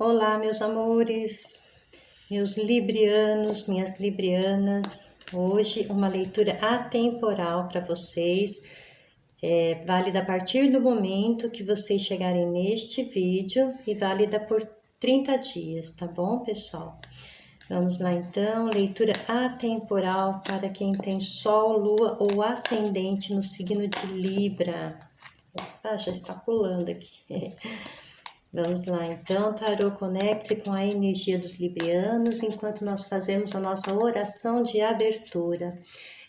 Olá, meus amores, meus librianos, minhas librianas. Hoje uma leitura atemporal para vocês, válida a partir do momento que vocês chegarem neste vídeo e válida por 30 dias, tá bom, pessoal? Vamos lá então, leitura atemporal para quem tem Sol, Lua ou Ascendente no signo de Libra. Opa, já está pulando aqui. Vamos lá, então, tarô, conecte-se com a energia dos librianos enquanto nós fazemos a nossa oração de abertura.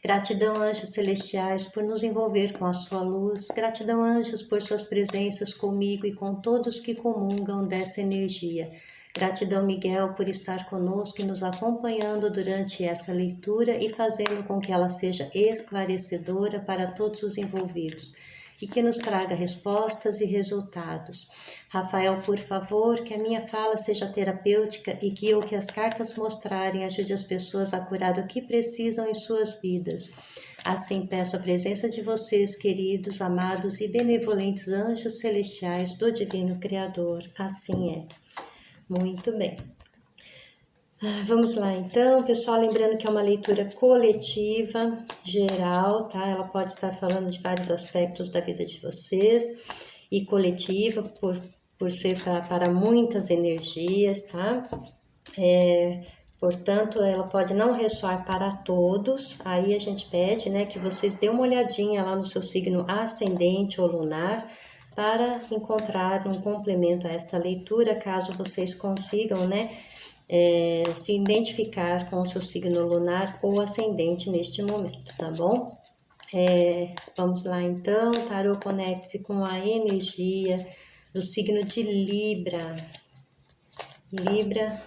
Gratidão, anjos celestiais, por nos envolver com a sua luz. Gratidão, anjos, por suas presenças comigo e com todos que comungam dessa energia. Gratidão, Miguel, por estar conosco e nos acompanhando durante essa leitura e fazendo com que ela seja esclarecedora para todos os envolvidos e que nos traga respostas e resultados. Rafael, por favor, que a minha fala seja terapêutica e que o que as cartas mostrarem ajude as pessoas a curar o que precisam em suas vidas. Assim peço a presença de vocês, queridos, amados e benevolentes anjos celestiais do Divino Criador. Assim é. Muito bem. Vamos lá então, pessoal, lembrando que é uma leitura coletiva, geral, tá? Ela pode estar falando de vários aspectos da vida de vocês e coletiva por ser para muitas energias, tá? Portanto, ela pode não ressoar para todos, aí a gente pede, né, que vocês dêem uma olhadinha lá no seu signo ascendente ou lunar para encontrar um complemento a esta leitura, caso vocês consigam, né, se identificar com o seu signo lunar ou ascendente neste momento, tá bom? Vamos lá então, tarô, conecte-se com a energia do signo de Libra. Libra,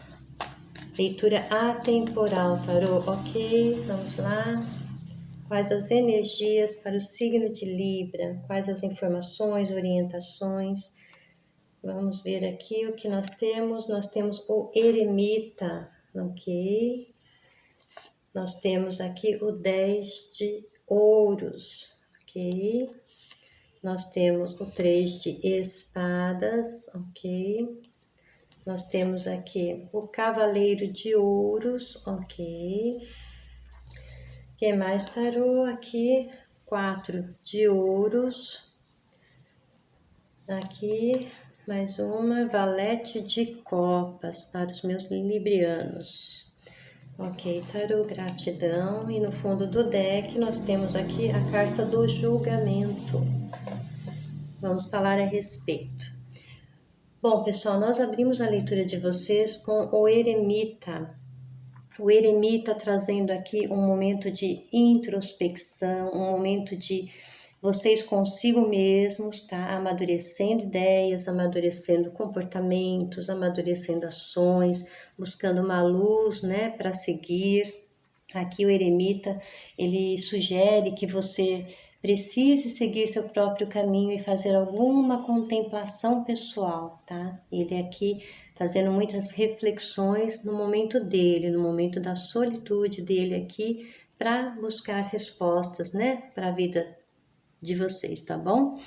leitura atemporal, tarô, ok? Vamos lá. Quais as energias para o signo de Libra? Quais as informações, orientações? Vamos ver aqui o que nós temos. Nós temos o eremita, ok? Nós temos aqui o 10 de ouros, ok? Nós temos o 3 de espadas, ok? Nós temos aqui o cavaleiro de ouros, ok? O que mais, tarô? Aqui, 4 de ouros. Aqui, mais uma, valete de copas para os meus librianos. Ok, tarô, gratidão. E no fundo do deck nós temos aqui a carta do julgamento. Vamos falar a respeito. Bom, pessoal, nós abrimos a leitura de vocês com o eremita. O eremita trazendo aqui um momento de introspecção, um momento de vocês consigo mesmos, tá? Amadurecendo ideias, amadurecendo comportamentos, amadurecendo ações, buscando uma luz, né, para seguir. Aqui o eremita, ele sugere que você precise seguir seu próprio caminho e fazer alguma contemplação pessoal, tá? Ele aqui fazendo muitas reflexões no momento dele, no momento da solitude dele aqui, para buscar respostas, né, para a vida de vocês, tá bom?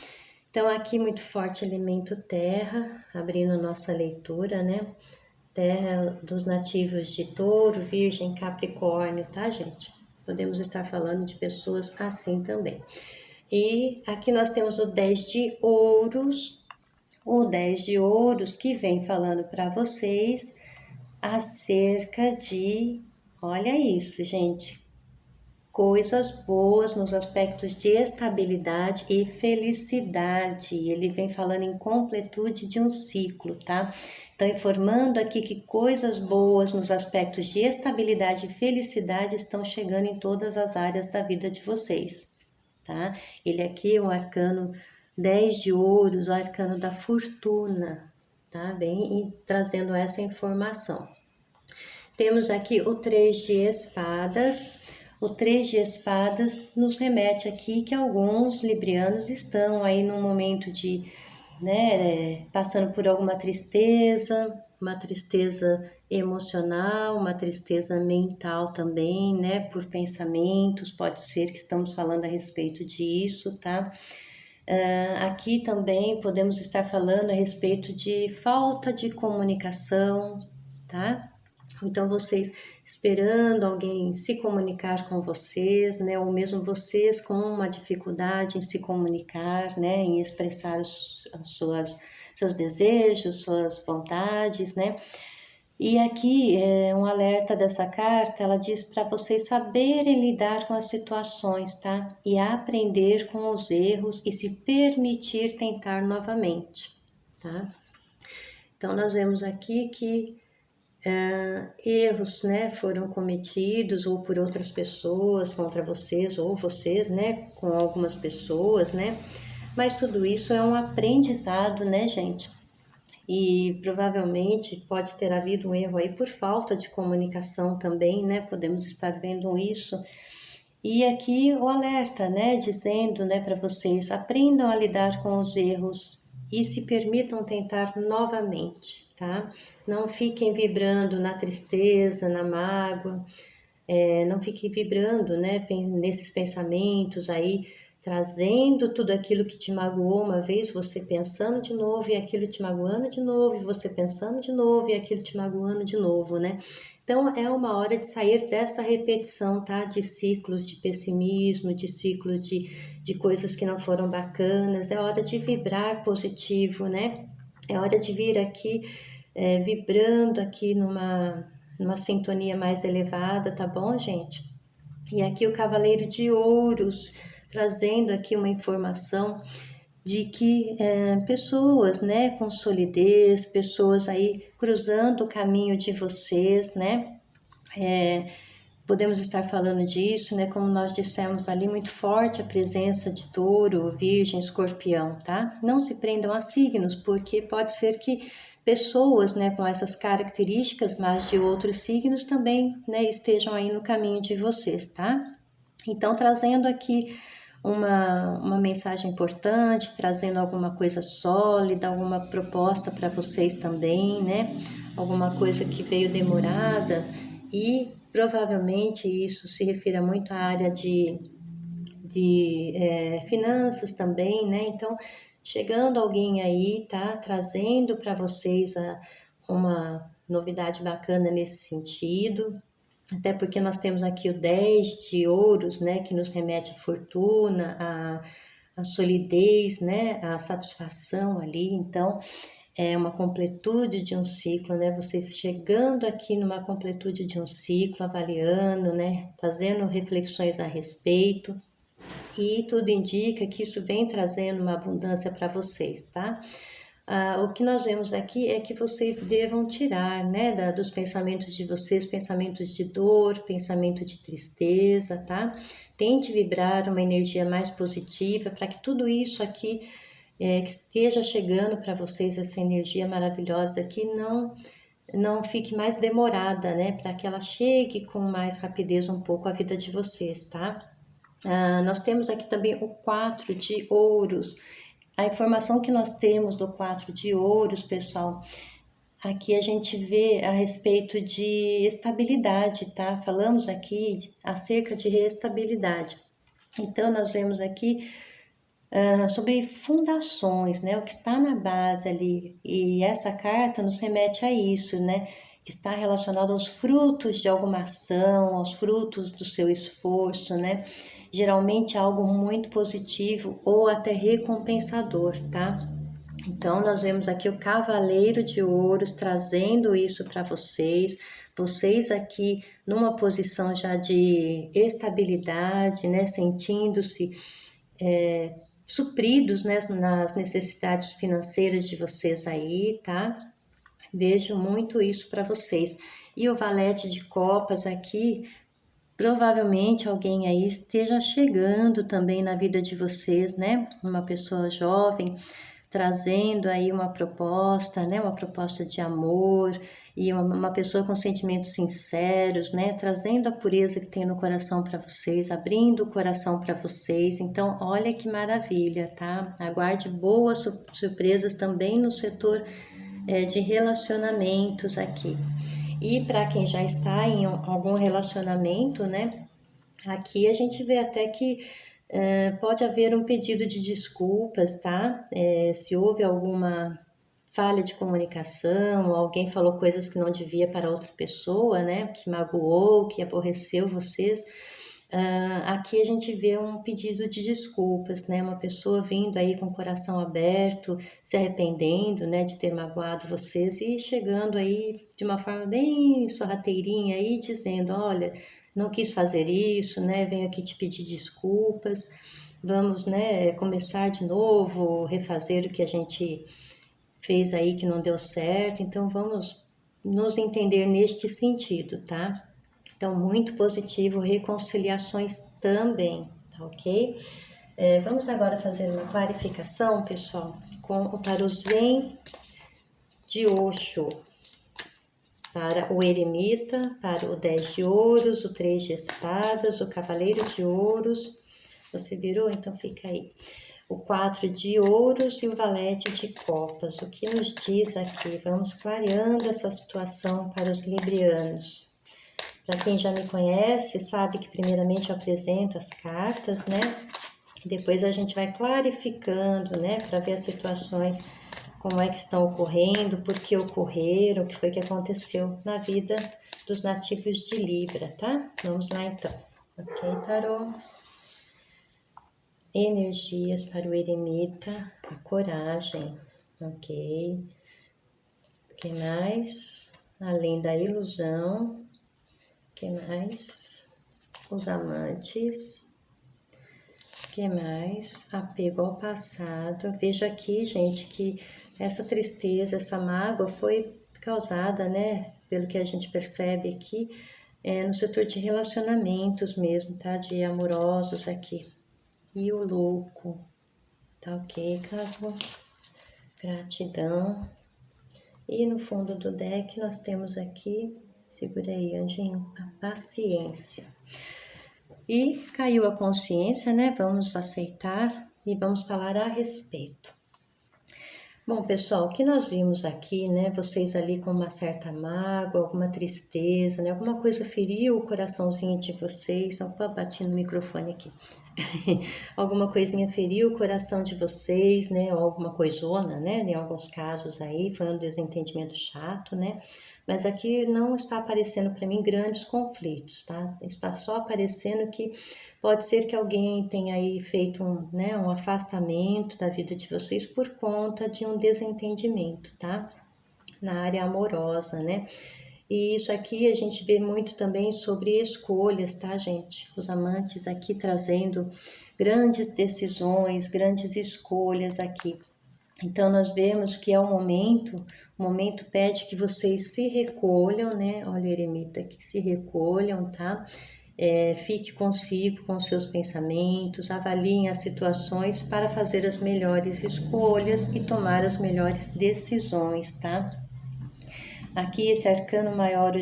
Então, aqui muito forte elemento terra, abrindo a nossa leitura, né? Terra dos nativos de Touro, Virgem, Capricórnio, tá, gente? Podemos estar falando de pessoas assim também. E aqui nós temos o 10 de ouros, o 10 de ouros que vem falando para vocês acerca de, olha isso, gente, coisas boas nos aspectos de estabilidade e felicidade. Ele vem falando em completude de um ciclo, tá? Então, informando aqui que coisas boas nos aspectos de estabilidade e felicidade estão chegando em todas as áreas da vida de vocês, tá? Ele aqui é o arcano 10 de ouros, o arcano da fortuna, tá? Bem, e trazendo essa informação. Temos aqui o 3 de espadas. O 3 de espadas nos remete aqui que alguns librianos estão aí num momento de, né, passando por alguma tristeza, uma tristeza emocional, uma tristeza mental também, né, por pensamentos, pode ser que estamos falando a respeito disso, tá? Aqui também podemos estar falando a respeito de falta de comunicação, tá? Então, vocês esperando alguém se comunicar com vocês, né? Ou mesmo vocês com uma dificuldade em se comunicar, né? Em expressar seus desejos, suas vontades, né? E aqui, um alerta dessa carta, ela diz para vocês saberem lidar com as situações, tá? E aprender com os erros e se permitir tentar novamente, tá? Então, nós vemos aqui que erros, né, foram cometidos ou por outras pessoas contra vocês, ou vocês, né, com algumas pessoas, né? Mas tudo isso é um aprendizado, né, gente? E provavelmente pode ter havido um erro aí por falta de comunicação também, né? Podemos estar vendo isso. E aqui o alerta, né? Dizendo, né, para vocês, aprendam a lidar com os erros e se permitam tentar novamente, tá? Não fiquem vibrando na tristeza, na mágoa, não fiquem vibrando, né, nesses pensamentos aí, trazendo tudo aquilo que te magoou uma vez, você pensando de novo e aquilo te magoando de novo, e você pensando de novo e aquilo te magoando de novo, né? Então é uma hora de sair dessa repetição, tá? De ciclos de pessimismo, de ciclos de coisas que não foram bacanas, é hora de vibrar positivo, né? É hora de vir aqui vibrando aqui numa sintonia mais elevada, tá bom, gente? E aqui o Cavaleiro de Ouros, trazendo aqui uma informação de que pessoas, né, com solidez, pessoas aí cruzando o caminho de vocês, né, podemos estar falando disso, né, como nós dissemos ali, muito forte a presença de Touro, Virgem, Escorpião, tá? Não se prendam a signos, porque pode ser que pessoas, né, com essas características, mas de outros signos também, né, estejam aí no caminho de vocês, tá? Então, trazendo aqui uma mensagem importante, trazendo alguma coisa sólida, alguma proposta para vocês também, né? Alguma coisa que veio demorada e provavelmente isso se refira muito à área de finanças também, né? Então, chegando alguém aí, tá? Trazendo para vocês uma novidade bacana nesse sentido, até porque nós temos aqui o 10 de ouros, né, que nos remete à fortuna, à solidez, né, à satisfação ali. Então, é uma completude de um ciclo, né, vocês chegando aqui numa completude de um ciclo, avaliando, né, fazendo reflexões a respeito. E tudo indica que isso vem trazendo uma abundância para vocês, tá? O que nós vemos aqui é que vocês devam tirar, né, dos pensamentos de vocês, pensamentos de dor, pensamento de tristeza, tá? Tente vibrar uma energia mais positiva para que tudo isso aqui que esteja chegando para vocês, essa energia maravilhosa aqui, não fique mais demorada, né? Para que ela chegue com mais rapidez um pouco à vida de vocês, tá? Nós temos aqui também o 4 de ouros. A informação que nós temos do 4 de ouros, pessoal, aqui a gente vê a respeito de estabilidade, tá? Falamos aqui acerca de estabilidade. Então, nós vemos aqui sobre fundações, né? O que está na base ali. E essa carta nos remete a isso, né? Que está relacionado aos frutos de alguma ação, aos frutos do seu esforço, né? Geralmente algo muito positivo ou até recompensador, tá? Então, nós vemos aqui o Cavaleiro de Ouros trazendo isso para vocês. Vocês aqui numa posição já de estabilidade, né? Sentindo-se supridos, né, nas necessidades financeiras de vocês aí, tá? Vejo muito isso para vocês. E o Valete de Copas aqui, provavelmente alguém aí esteja chegando também na vida de vocês, né? Uma pessoa jovem, trazendo aí uma proposta, né? Uma proposta de amor e uma pessoa com sentimentos sinceros, né? Trazendo a pureza que tem no coração para vocês, abrindo o coração para vocês. Então, olha que maravilha, tá? Aguarde boas surpresas também no setor de relacionamentos aqui. E para quem já está em algum relacionamento, né? Aqui a gente vê até que Pode haver um pedido de desculpas, tá? Se houve alguma falha de comunicação, alguém falou coisas que não devia para outra pessoa, né? Que magoou, que aborreceu vocês. Aqui a gente vê um pedido de desculpas, né? Uma pessoa vindo aí com o coração aberto, se arrependendo, né, de ter magoado vocês e chegando aí de uma forma bem sorrateirinha aí, dizendo, olha, não quis fazer isso, né? Venho aqui te pedir desculpas. Vamos, né, começar de novo, refazer o que a gente fez aí que não deu certo. Então vamos nos entender neste sentido, tá? Então, muito positivo, reconciliações também, tá ok? Vamos agora fazer uma clarificação, pessoal, para o Zen de Osho, para o Eremita, para o 10 de ouros, o 3 de espadas, o Cavaleiro de ouros. Você virou? Então fica aí. O 4 de ouros e o valete de copas. O que nos diz aqui? Vamos clareando essa situação para os librianos. Para quem já me conhece, sabe que primeiramente eu apresento as cartas, né? E depois a gente vai clarificando, né? Para ver as situações, como é que estão ocorrendo, por que ocorreram, o que foi que aconteceu na vida dos nativos de Libra, tá? Vamos lá então. Ok, tarô. Energias para o eremita, a coragem, ok? O que mais? Além da ilusão, o que mais? Os amantes, o que mais? Apego ao passado. Veja aqui, gente, que essa tristeza, essa mágoa foi causada, né? Pelo que a gente percebe aqui, no setor de relacionamentos mesmo, tá? De amorosos aqui. E o louco, tá ok, Cavo? Gratidão. E no fundo do deck nós temos aqui, segura aí, anjinho, a paciência. E caiu a consciência, né? Vamos aceitar e vamos falar a respeito. Bom, pessoal, o que nós vimos aqui, né? Vocês ali com uma certa mágoa, alguma tristeza, né? Alguma coisa feriu o coraçãozinho de vocês. Opa, bati no microfone aqui. Alguma coisinha feriu o coração de vocês, né? Ou alguma coisona, né? Em alguns casos aí foi um desentendimento chato, né? Mas aqui não está aparecendo para mim grandes conflitos, tá? Está só aparecendo que pode ser que alguém tenha aí feito um afastamento da vida de vocês por conta de um desentendimento, tá? Na área amorosa, né? E isso aqui a gente vê muito também sobre escolhas, tá, gente? Os amantes aqui trazendo grandes decisões, grandes escolhas aqui. Então, nós vemos que é o momento pede que vocês se recolham, né? Olha o eremita aqui, se recolham, tá? Fique consigo, com seus pensamentos, avaliem as situações para fazer as melhores escolhas e tomar as melhores decisões, tá? Aqui, esse arcano maior,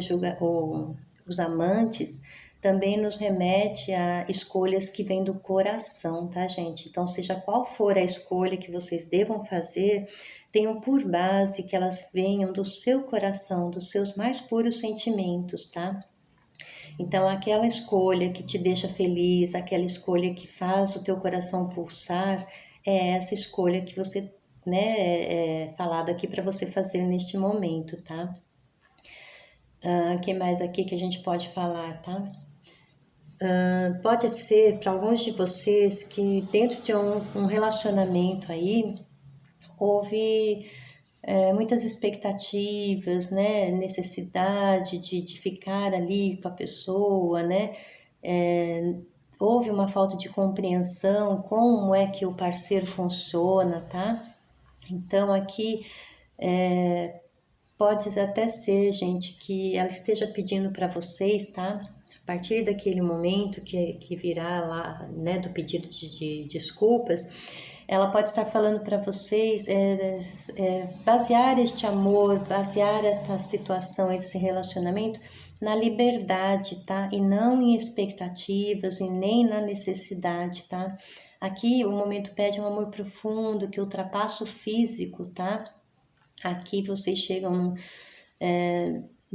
os amantes, também nos remete a escolhas que vêm do coração, tá, gente? Então, seja qual for a escolha que vocês devam fazer, tenham por base que elas venham do seu coração, dos seus mais puros sentimentos, tá? Então, aquela escolha que te deixa feliz, aquela escolha que faz o teu coração pulsar, é essa escolha que você, né, é falado aqui para você fazer neste momento, tá? Que mais aqui que a gente pode falar, tá? Pode ser para alguns de vocês que dentro de um relacionamento aí houve muitas expectativas, né? Necessidade de ficar ali com a pessoa, né? Houve uma falta de compreensão como é que o parceiro funciona, tá? Então aqui pode até ser, gente, que ela esteja pedindo para vocês, tá? A partir daquele momento que virá lá, né, do pedido de desculpas, ela pode estar falando para vocês basear este amor, basear esta situação, esse relacionamento na liberdade, tá? E não em expectativas e nem na necessidade, tá? Aqui o momento pede um amor profundo que ultrapassa o físico, tá? Aqui vocês chegam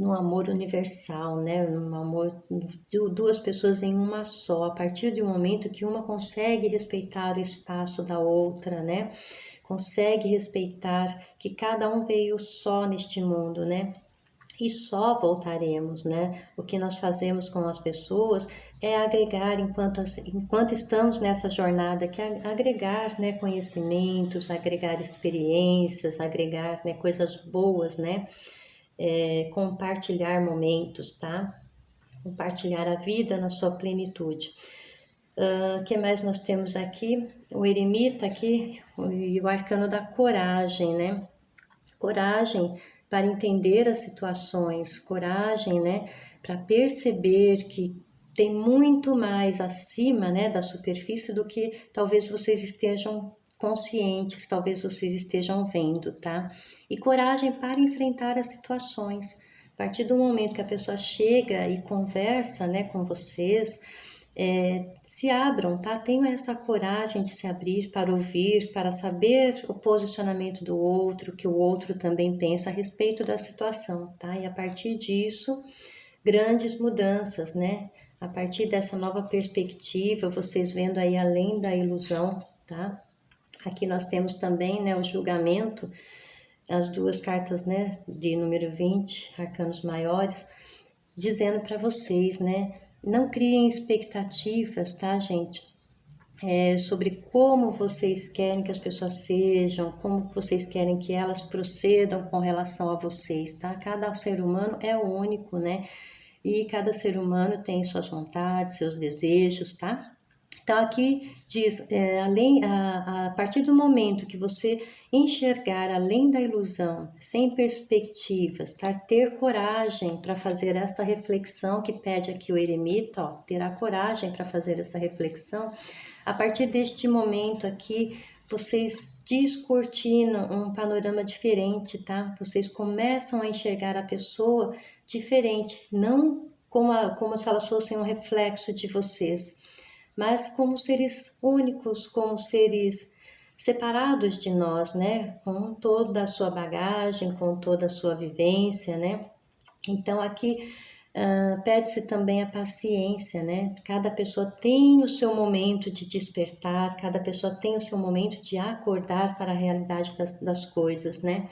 no amor universal, né? No amor de duas pessoas em uma só, a partir do momento que uma consegue respeitar o espaço da outra, né? Consegue respeitar que cada um veio só neste mundo, né? E só voltaremos, né? O que nós fazemos com as pessoas é agregar, enquanto estamos nessa jornada, que é agregar, né, conhecimentos, agregar experiências, agregar, né, coisas boas, né? Compartilhar momentos, tá? Compartilhar a vida na sua plenitude. Que mais nós temos aqui? O eremita aqui e o arcano da coragem, né? Coragem para entender as situações, coragem, né, para perceber que tem muito mais acima, né, da superfície do que talvez vocês estejam conscientes, talvez vocês estejam vendo, tá? E coragem para enfrentar as situações. A partir do momento que a pessoa chega e conversa, né, com vocês, se abram, tá? Tenham essa coragem de se abrir para ouvir, para saber o posicionamento do outro, que o outro também pensa a respeito da situação, tá? E a partir disso, grandes mudanças, né? A partir dessa nova perspectiva, vocês vendo aí além da ilusão, tá? Aqui nós temos também, né, o julgamento, as duas cartas, né, de número 20, arcanos maiores, dizendo para vocês, né, não criem expectativas, tá, gente? Sobre como vocês querem que as pessoas sejam, como vocês querem que elas procedam com relação a vocês, tá? Cada ser humano é único, né? E cada ser humano tem suas vontades, seus desejos, tá? Então aqui diz, a partir do momento que você enxergar além da ilusão, sem perspectivas, tá? Ter coragem para fazer essa reflexão que pede aqui o eremita, ó, terá coragem para fazer essa reflexão. A partir deste momento aqui, vocês descortinam um panorama diferente, tá? Vocês começam a enxergar a pessoa diferente, não como se elas fossem um reflexo de vocês, mas como seres únicos, como seres separados de nós, né? Com toda a sua bagagem, com toda a sua vivência, né? Então aqui pede-se também a paciência, né? Cada pessoa tem o seu momento de despertar, cada pessoa tem o seu momento de acordar para a realidade das coisas, né?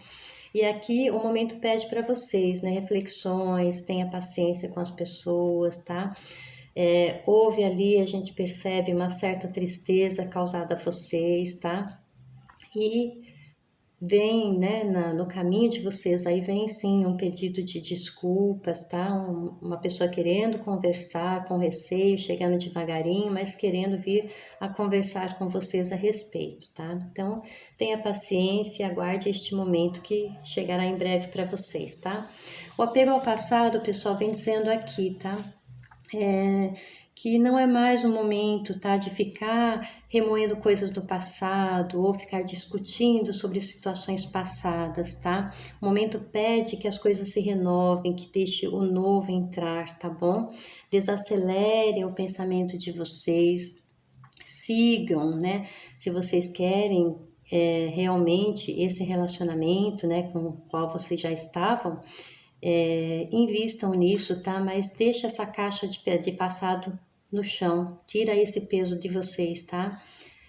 E aqui o momento pede para vocês, né? Reflexões, tenha paciência com as pessoas, tá? Houve ali, a gente percebe uma certa tristeza causada a vocês, tá? E vem, né, no caminho de vocês, aí vem sim um pedido de desculpas, tá? Uma pessoa querendo conversar com receio, chegando devagarinho, mas querendo vir a conversar com vocês a respeito, tá? Então, tenha paciência e aguarde este momento que chegará em breve para vocês, tá? O apego ao passado, o pessoal vem dizendo aqui, tá? Que não é mais o momento, tá, de ficar remoendo coisas do passado ou ficar discutindo sobre situações passadas, tá? O momento pede que as coisas se renovem, que deixe o novo entrar, tá bom? Desacelerem o pensamento de vocês, sigam, né? Se vocês querem realmente esse relacionamento, né, com o qual vocês já estavam, invistam nisso, tá? Mas deixa essa caixa de passado no chão, tira esse peso de vocês, tá?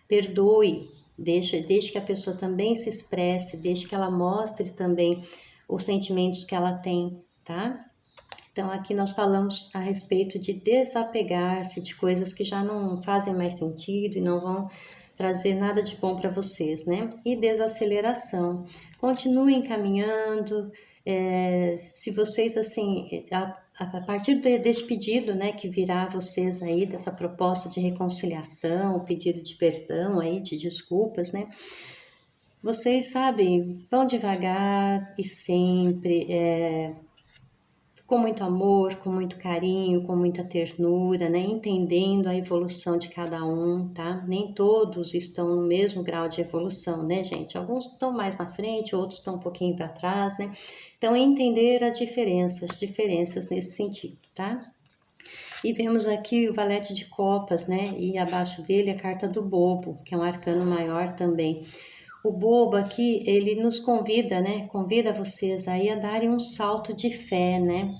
Perdoe, deixe que a pessoa também se expresse, deixe que ela mostre também os sentimentos que ela tem, tá? Então aqui nós falamos a respeito de desapegar-se de coisas que já não fazem mais sentido e não vão trazer nada de bom para vocês, né? E desaceleração. Continuem caminhando. Se vocês, assim, a partir desse pedido, né, que virá a vocês aí, dessa proposta de reconciliação, o pedido de perdão aí, de desculpas, né? Vocês sabem, vão devagar e sempre, com muito amor, com muito carinho, com muita ternura, né? Entendendo a evolução de cada um, tá? Nem todos estão no mesmo grau de evolução, né, gente? Alguns estão mais na frente, outros estão um pouquinho para trás, né? Então, entender as diferenças nesse sentido, tá? E vemos aqui o valete de copas, né? E abaixo dele a carta do bobo, que é um arcano maior também. o bobo aqui, ele nos convida, né? Convida vocês aí a darem um salto de fé, né?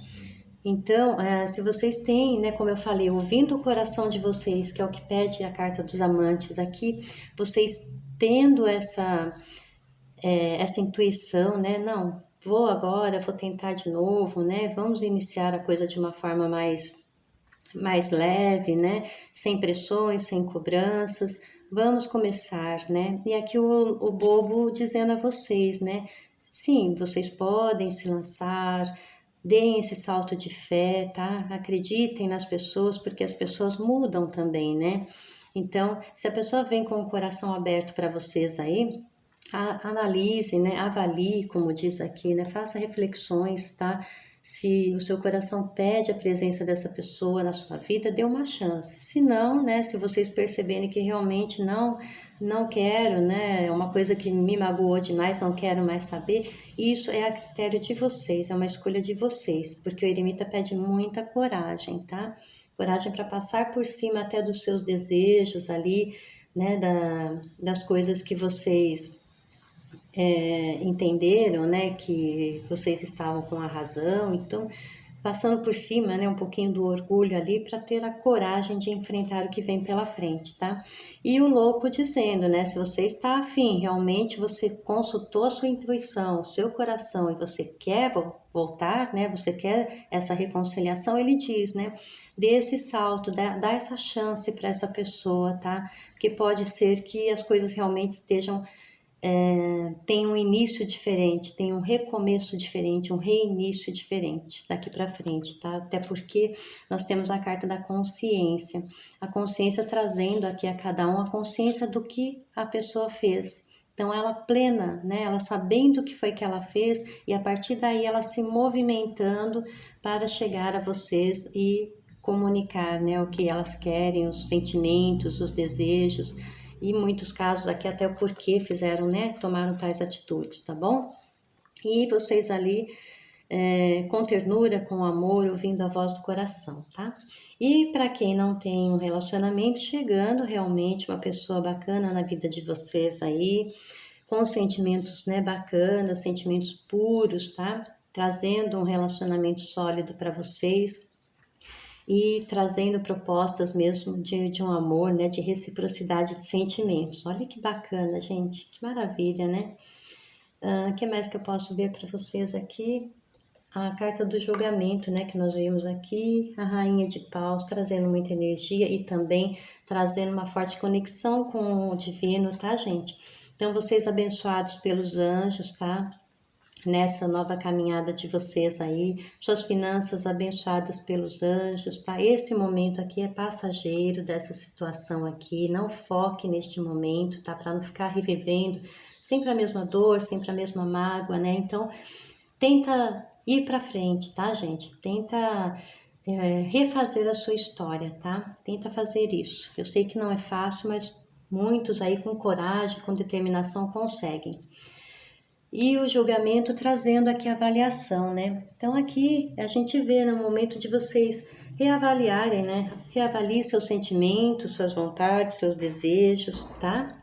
Então, se vocês têm, né, como eu falei, ouvindo o coração de vocês, que é o que pede a carta dos amantes aqui, vocês tendo essa intuição, né? Não, vou agora, vou tentar de novo, né? Vamos iniciar a coisa de uma forma mais leve, né? Sem pressões, sem cobranças. Vamos começar, né? E aqui o bobo dizendo a vocês, né? Sim, vocês podem se lançar, deem esse salto de fé, tá? Acreditem nas pessoas, porque as pessoas mudam também, né? Então, se a pessoa vem com o coração aberto para vocês aí, analise, né? Avalie, como diz aqui, né? Faça reflexões, tá? Se o seu coração pede a presença dessa pessoa na sua vida, dê uma chance. Se não, né? Se vocês perceberem que realmente não quero, né? É uma coisa que me magoou demais, não quero mais saber. Isso é a critério de vocês, é uma escolha de vocês, porque o eremita pede muita coragem, tá? Coragem para passar por cima até dos seus desejos ali, né? Das coisas que vocês entenderam, né, que vocês estavam com a razão, então passando por cima, né, um pouquinho do orgulho ali para ter a coragem de enfrentar o que vem pela frente, tá? E o louco dizendo, né, se você está afim, realmente você consultou a sua intuição, o seu coração e você quer voltar, né, você quer essa reconciliação, ele diz, né, dê esse salto, dá essa chance para essa pessoa, tá? Porque pode ser que as coisas realmente estejam tem um início diferente, tem um recomeço diferente, um reinício diferente daqui para frente, tá? Até porque nós temos a carta da consciência, a consciência trazendo aqui a cada um a consciência do que a pessoa fez. Então ela plena, né? Ela sabendo o que foi que ela fez e a partir daí ela se movimentando para chegar a vocês e comunicar, né? O que elas querem, os sentimentos, os desejos e em muitos casos aqui até o porquê fizeram, né, tomaram tais atitudes, tá bom? E vocês ali com ternura, com amor, ouvindo a voz do coração, tá? E para quem não tem um relacionamento, chegando realmente uma pessoa bacana na vida de vocês aí, com sentimentos, né, bacanas, sentimentos puros, tá? Trazendo um relacionamento sólido para vocês e trazendo propostas mesmo de um amor, né, de reciprocidade de sentimentos. Olha que bacana, gente, que maravilha, né? O que mais que eu posso ver para vocês aqui? A carta do julgamento, né, que nós vimos aqui, a rainha de paus trazendo muita energia e também trazendo uma forte conexão com o divino, tá, gente? Então, vocês abençoados pelos anjos, tá? Nessa nova caminhada de vocês aí, suas finanças abençoadas pelos anjos, tá? Esse momento aqui é passageiro dessa situação aqui, não foque neste momento, tá? Para não ficar revivendo sempre a mesma dor, sempre a mesma mágoa, né? Então, tenta ir para frente, tá, gente? Tenta refazer a sua história, tá? Tenta fazer isso. Eu sei que não é fácil, mas muitos aí com coragem, com determinação conseguem. E o julgamento trazendo aqui a avaliação, né? Então aqui a gente vê no momento de vocês reavaliarem, né? Reavalie seus sentimentos, suas vontades, seus desejos, tá?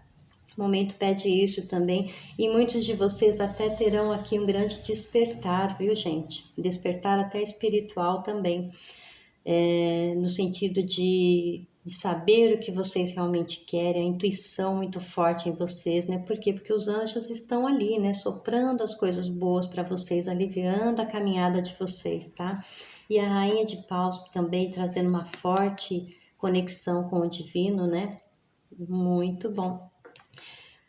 O momento pede isso também. E muitos de vocês até terão aqui um grande despertar, viu, gente? Despertar até espiritual também. No sentido de saber o que vocês realmente querem, a intuição muito forte em vocês, né? Por quê? Porque os anjos estão ali, né? Soprando as coisas boas para vocês, aliviando a caminhada de vocês, tá? E a rainha de paus também trazendo uma forte conexão com o divino, né? Muito bom.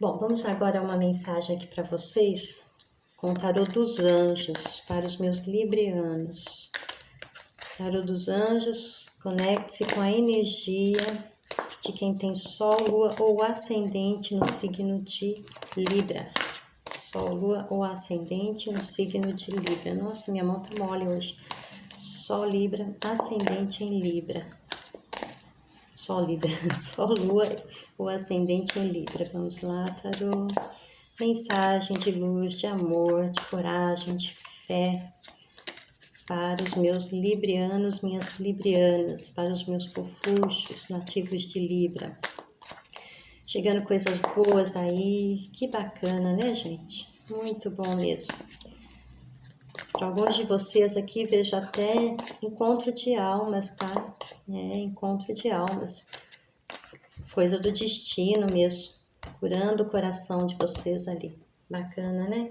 Bom, vamos agora a uma mensagem aqui para vocês com o tarô dos anjos, para os meus librianos. Tarô dos anjos, conecte-se com a energia de quem tem Sol, Lua ou Ascendente no signo de Libra. Sol, Lua ou Ascendente no signo de Libra. Nossa, minha mão tá mole hoje. Sol, Libra, Ascendente em Libra. Sol, Libra, Sol, Lua ou Ascendente em Libra. Vamos lá, tarô. Mensagem de luz, de amor, de coragem, de fé. Para os meus librianos, minhas librianas, para os meus fofuchos, nativos de Libra. Chegando coisas boas aí. Que bacana, né, gente? Muito bom mesmo. Para alguns de vocês aqui, vejo até encontro de almas, tá? Encontro de almas. Coisa do destino mesmo. Curando o coração de vocês ali. Bacana, né?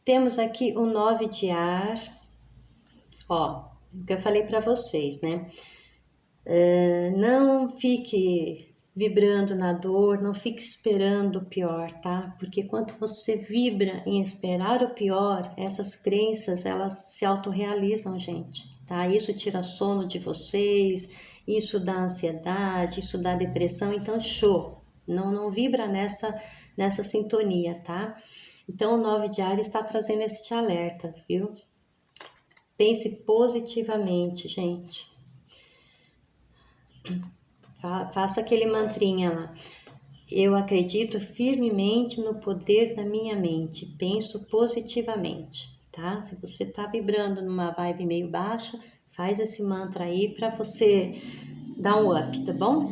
Temos aqui o 9 de ar. Ó, o que eu falei para vocês, né? Não fique vibrando na dor, não fique esperando o pior, tá? Porque quando você vibra em esperar o pior, essas crenças, elas se autorrealizam, gente, tá? Isso tira sono de vocês, isso dá ansiedade, isso dá depressão, então show! Não vibra nessa sintonia, tá? Então o 9 de ar está trazendo esse alerta, viu? Pense positivamente, gente. Faça aquele mantrinha lá. Eu acredito firmemente no poder da minha mente. Penso positivamente, tá? Se você tá vibrando numa vibe meio baixa, faz esse mantra aí para você dar um up, tá bom?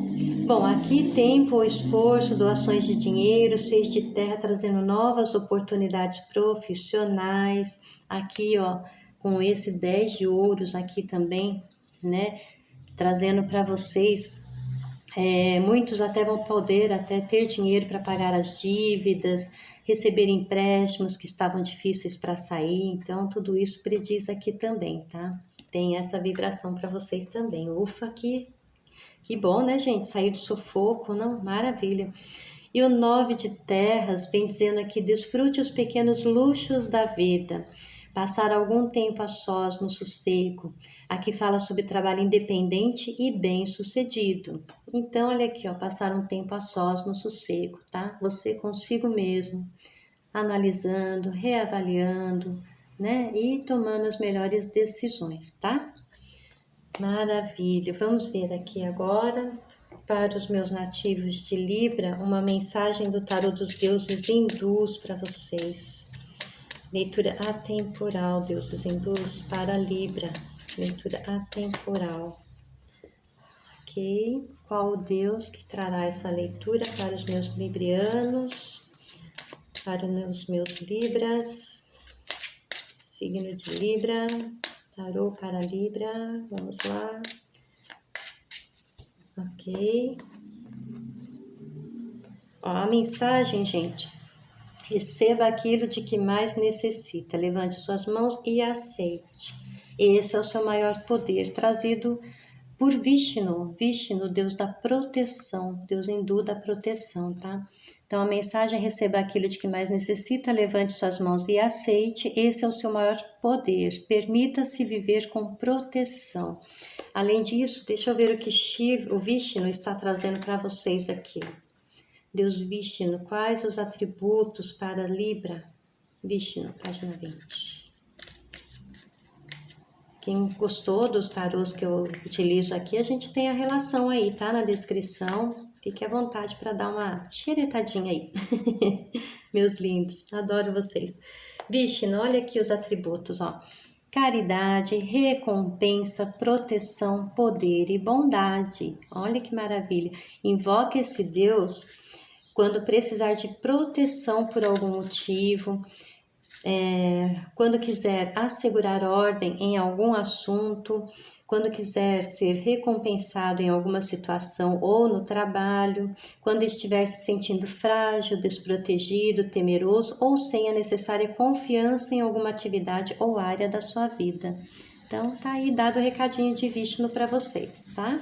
Bom, aqui tempo, esforço, doações de dinheiro, 6 de terra trazendo novas oportunidades profissionais. Aqui, ó, com esse 10 de ouros aqui também, né? Trazendo para vocês. Muitos até vão poder até ter dinheiro para pagar as dívidas, receber empréstimos que estavam difíceis para sair, então tudo isso prediz aqui também, tá? Tem essa vibração para vocês também. Ufa, que bom, né, gente? Sair do sufoco, não? Maravilha. E o 9 de terras vem dizendo aqui, desfrute os pequenos luxos da vida. Passar algum tempo a sós no sossego. Aqui fala sobre trabalho independente e bem-sucedido. Então, olha aqui, ó, passar um tempo a sós no sossego, tá? Você consigo mesmo, analisando, reavaliando, né? E tomando as melhores decisões, tá? Maravilha. Vamos ver aqui agora, para os meus nativos de Libra, uma mensagem do tarô dos deuses hindus para vocês. Leitura atemporal, deuses hindus, para Libra. Leitura atemporal. Ok. Qual o deus que trará essa leitura para os meus librianos? Para os meus Libras. Signo de Libra. Tarô para Libra. Vamos lá. Ok. Ó, a mensagem, gente. Receba aquilo de que mais necessita. Levante suas mãos e aceite. Esse é o seu maior poder, trazido por Vishnu. Vishnu, Deus da proteção, Deus hindu da proteção, tá? Então, a mensagem: receba aquilo de que mais necessita, levante suas mãos e aceite. Esse é o seu maior poder. Permita-se viver com proteção. Além disso, deixa eu ver o que o Vishnu está trazendo para vocês aqui. Deus Vishnu, quais os atributos para Libra? Vishnu, página 20. Quem gostou dos tarôs que eu utilizo aqui, a gente tem a relação aí, tá? Na descrição. Fique à vontade para dar uma xeretadinha aí. Meus lindos, adoro vocês. Vishnu, olha aqui os atributos, ó. Caridade, recompensa, proteção, poder e bondade. Olha que maravilha. Invoque esse Deus quando precisar de proteção por algum motivo, quando quiser assegurar ordem em algum assunto, quando quiser ser recompensado em alguma situação ou no trabalho, quando estiver se sentindo frágil, desprotegido, temeroso ou sem a necessária confiança em alguma atividade ou área da sua vida. Então, tá aí dado o recadinho de Vishnu para vocês, tá?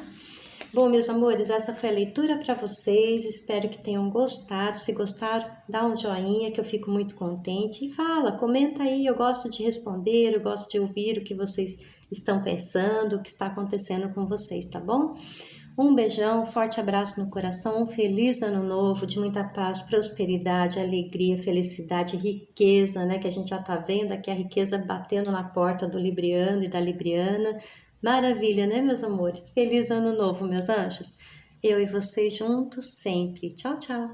Bom, meus amores, essa foi a leitura para vocês, espero que tenham gostado. Se gostaram, dá um joinha que eu fico muito contente. E fala, comenta aí, eu gosto de responder, eu gosto de ouvir o que vocês estão pensando, o que está acontecendo com vocês, tá bom? Um beijão, um forte abraço no coração, um feliz ano novo, de muita paz, prosperidade, alegria, felicidade, riqueza, né? Que a gente já tá vendo aqui a riqueza batendo na porta do Libriano e da Libriana. Maravilha, né, meus amores? Feliz ano novo, meus anjos. Eu e vocês juntos sempre. Tchau, tchau.